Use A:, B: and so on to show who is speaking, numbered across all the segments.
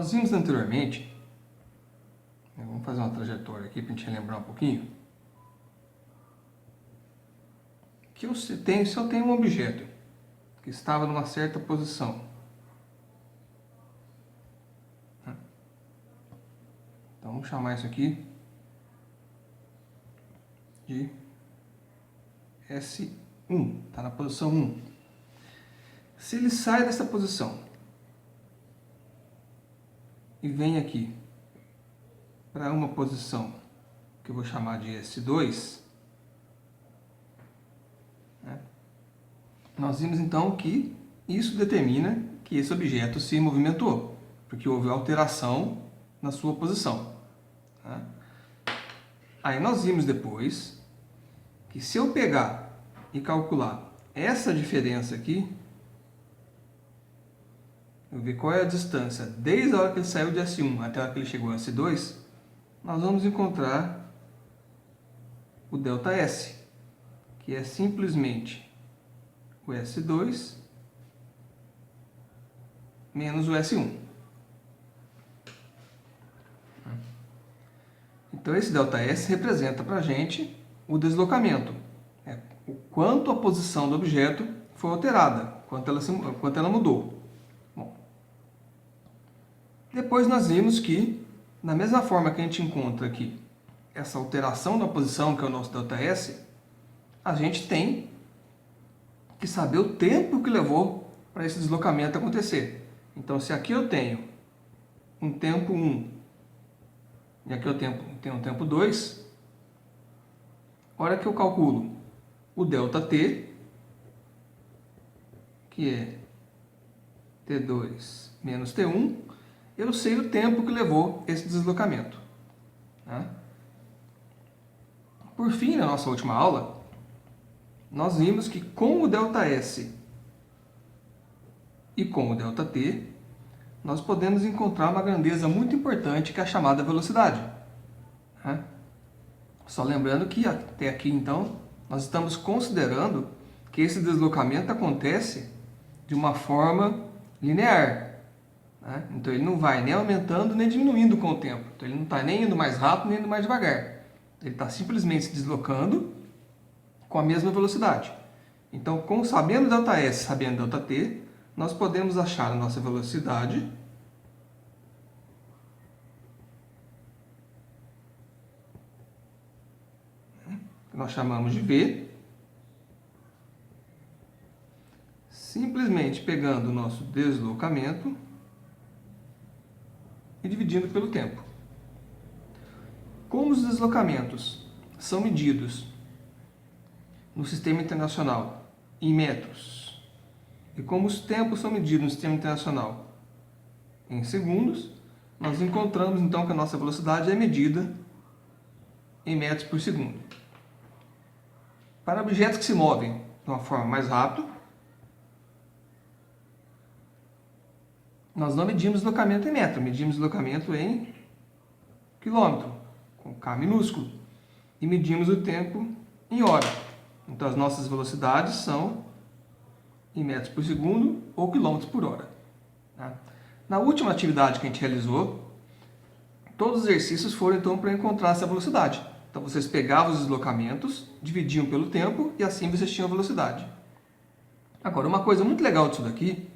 A: Nós vimos anteriormente, vamos fazer uma trajetória aqui para a gente relembrar um pouquinho, que se eu tenho um objeto que estava numa certa posição, né? Então vamos chamar isso aqui de S1, está na posição 1. Se ele sai dessa posição e vem aqui para uma posição que eu vou chamar de S2, né? Nós vimos então que isso determina que esse objeto se movimentou, porque houve alteração na sua posição, né? Aí nós vimos depois que se eu pegar e calcular essa diferença aqui, eu ver qual é a distância desde a hora que ele saiu de S1 até a hora que ele chegou a S2, nós vamos encontrar o ΔS, que é simplesmente o S2 menos o S1. Então esse ΔS representa para a gente o deslocamento, o quanto a posição do objeto foi alterada, quanto ela mudou. Bom, depois nós vimos que, da mesma forma que a gente encontra aqui essa alteração da posição, que é o nosso ΔS, a gente tem que saber o tempo que levou para esse deslocamento acontecer. Então, se aqui eu tenho um tempo 1 e aqui eu tenho um tempo 2, a hora que eu calculo o ΔT, que é T2 menos T1, eu sei o tempo que levou esse deslocamento, né? Por fim, na nossa última aula, nós vimos que com o ΔS e com o ΔT, nós podemos encontrar uma grandeza muito importante, que é a chamada velocidade, né? Só lembrando que até aqui, então, nós estamos considerando que esse deslocamento acontece de uma forma linear, né? Então ele não vai nem aumentando nem diminuindo com o tempo. Então ele não está nem indo mais rápido nem indo mais devagar. Ele está simplesmente se deslocando com a mesma velocidade. Então, sabendo ΔS, sabendo ΔT, nós podemos achar a nossa velocidade que nós chamamos de V, simplesmente pegando o nosso deslocamento e dividindo pelo tempo. Como os deslocamentos são medidos no Sistema Internacional em metros, e como os tempos são medidos no Sistema Internacional em segundos, nós encontramos então que a nossa velocidade é medida em metros por segundo. Para objetos que se movem de uma forma mais rápida, nós não medimos deslocamento em metro, medimos deslocamento em quilômetro, com K minúsculo, e medimos o tempo em hora. Então as nossas velocidades são em metros por segundo ou quilômetros por hora, tá? Na última atividade que a gente realizou, todos os exercícios foram então para encontrar essa velocidade. Então vocês pegavam os deslocamentos, dividiam pelo tempo e assim vocês tinham a velocidade. Agora, uma coisa muito legal disso daqui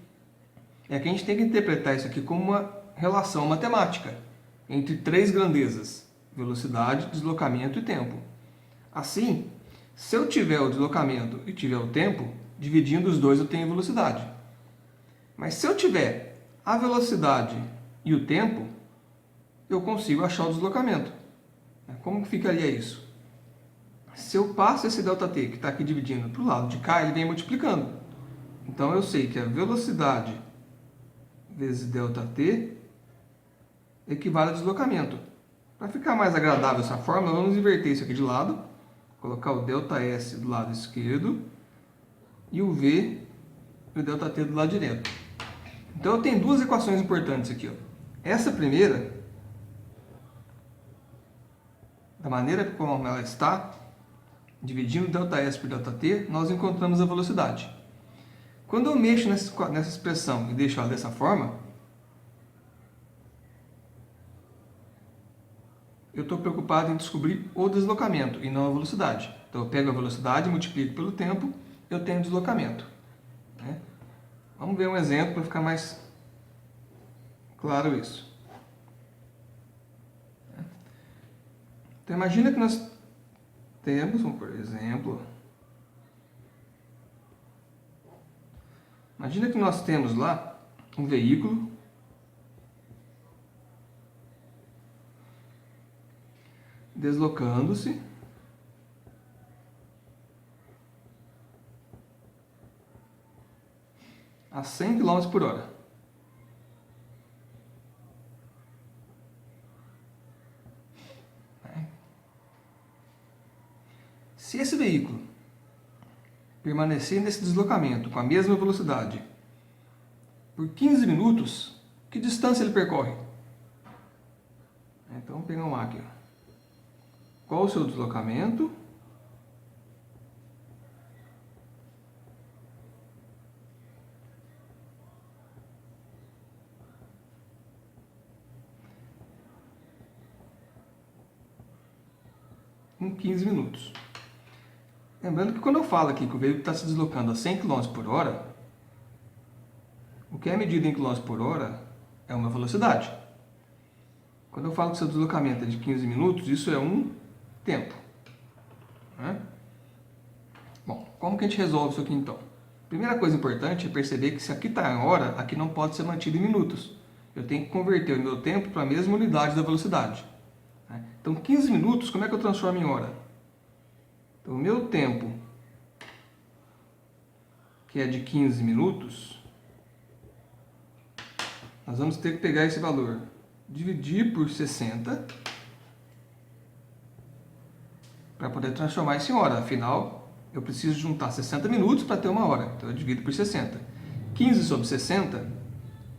A: é que a gente tem que interpretar isso aqui como uma relação matemática entre três grandezas: velocidade, deslocamento e tempo. Assim, se eu tiver o deslocamento e tiver o tempo, dividindo os dois eu tenho velocidade. Mas se eu tiver a velocidade e o tempo, eu consigo achar o deslocamento. Como que ficaria isso? Se eu passo esse ΔT, que está aqui dividindo para o lado de cá, ele vem multiplicando. Então eu sei que a velocidade vezes ΔT equivale ao deslocamento. Para ficar mais agradável essa fórmula, vamos inverter isso aqui de lado, colocar o ΔS do lado esquerdo e o V e o ΔT do lado direito. Então eu tenho duas equações importantes aqui, ó. Essa primeira, da maneira como ela está, dividindo ΔS por ΔT, nós encontramos a velocidade. Quando eu mexo nessa expressão e deixo ela dessa forma, eu estou preocupado em descobrir o deslocamento e não a velocidade. Então eu pego a velocidade, multiplico pelo tempo, eu tenho deslocamento. Né? Vamos ver um exemplo para ficar mais claro isso. Então imagina que nós temos, por exemplo, imagina que nós temos lá um veículo deslocando-se a 100 km por hora. Se esse veículo permanecer nesse deslocamento com a mesma velocidade por 15 minutos, que distância ele percorre? Então, vamos pegar um aqui. Qual o seu deslocamento? Em 15 minutos. Lembrando que quando eu falo aqui que o veículo está se deslocando a 100 km por hora, o que é medido em km por hora é uma velocidade. Quando eu falo que seu deslocamento é de 15 minutos, isso é um tempo. Né? Bom, como que a gente resolve isso aqui então? Primeira coisa importante é perceber que se aqui está em hora, aqui não pode ser mantido em minutos. Eu tenho que converter o meu tempo para a mesma unidade da velocidade. Né? Então 15 minutos, como é que eu transformo em hora? Então, o meu tempo, que é de 15 minutos, nós vamos ter que pegar esse valor, dividir por 60, para poder transformar isso em hora. Afinal, eu preciso juntar 60 minutos para ter uma hora. Então, eu divido por 60. 15 sobre 60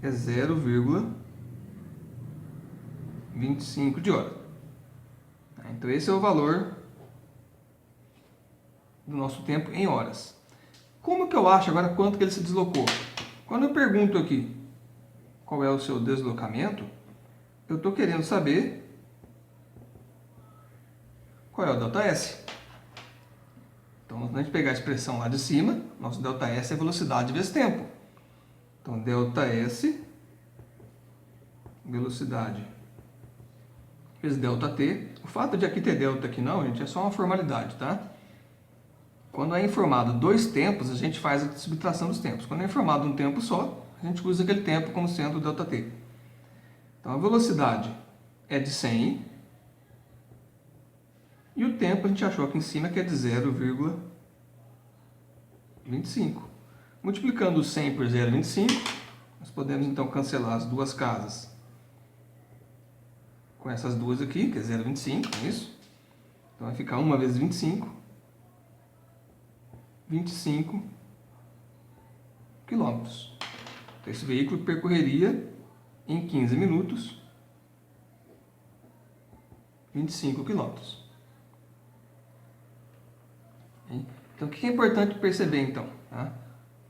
A: é 0,25 de hora. Então, esse é o valor do nosso tempo em horas. Como que eu acho agora quanto que ele se deslocou? Quando eu pergunto aqui qual é o seu deslocamento, eu estou querendo saber qual é o ΔS. Então, se a gente pegar a expressão lá de cima, nosso ΔS é velocidade vezes tempo. Então, ΔS, velocidade vezes ΔT. O fato de aqui ter delta aqui não, gente, é só uma formalidade, tá? Quando é informado dois tempos, a gente faz a subtração dos tempos. Quando é informado um tempo só, a gente usa aquele tempo como sendo o ΔT. Então, a velocidade é de 100 e o tempo a gente achou aqui em cima que é de 0,25. Multiplicando o 100 por 0,25, nós podemos então cancelar as duas casas com essas duas aqui, que é 0,25, não é isso? Então vai ficar 1 vezes 25. 25 quilômetros. Então, esse veículo percorreria em 15 minutos 25 quilômetros. Então, o que é importante perceber, então? Tá?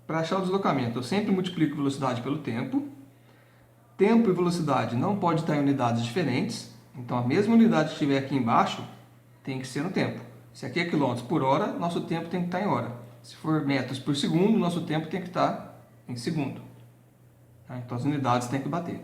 A: Para achar o deslocamento, eu sempre multiplico velocidade pelo tempo. Tempo e velocidade não pode estar em unidades diferentes. Então, a mesma unidade que estiver aqui embaixo tem que ser no tempo. Se aqui é quilômetros por hora, nosso tempo tem que estar em hora. Se for metros por segundo, nosso tempo tem que estar em segundo. Tá? Então, as unidades têm que bater.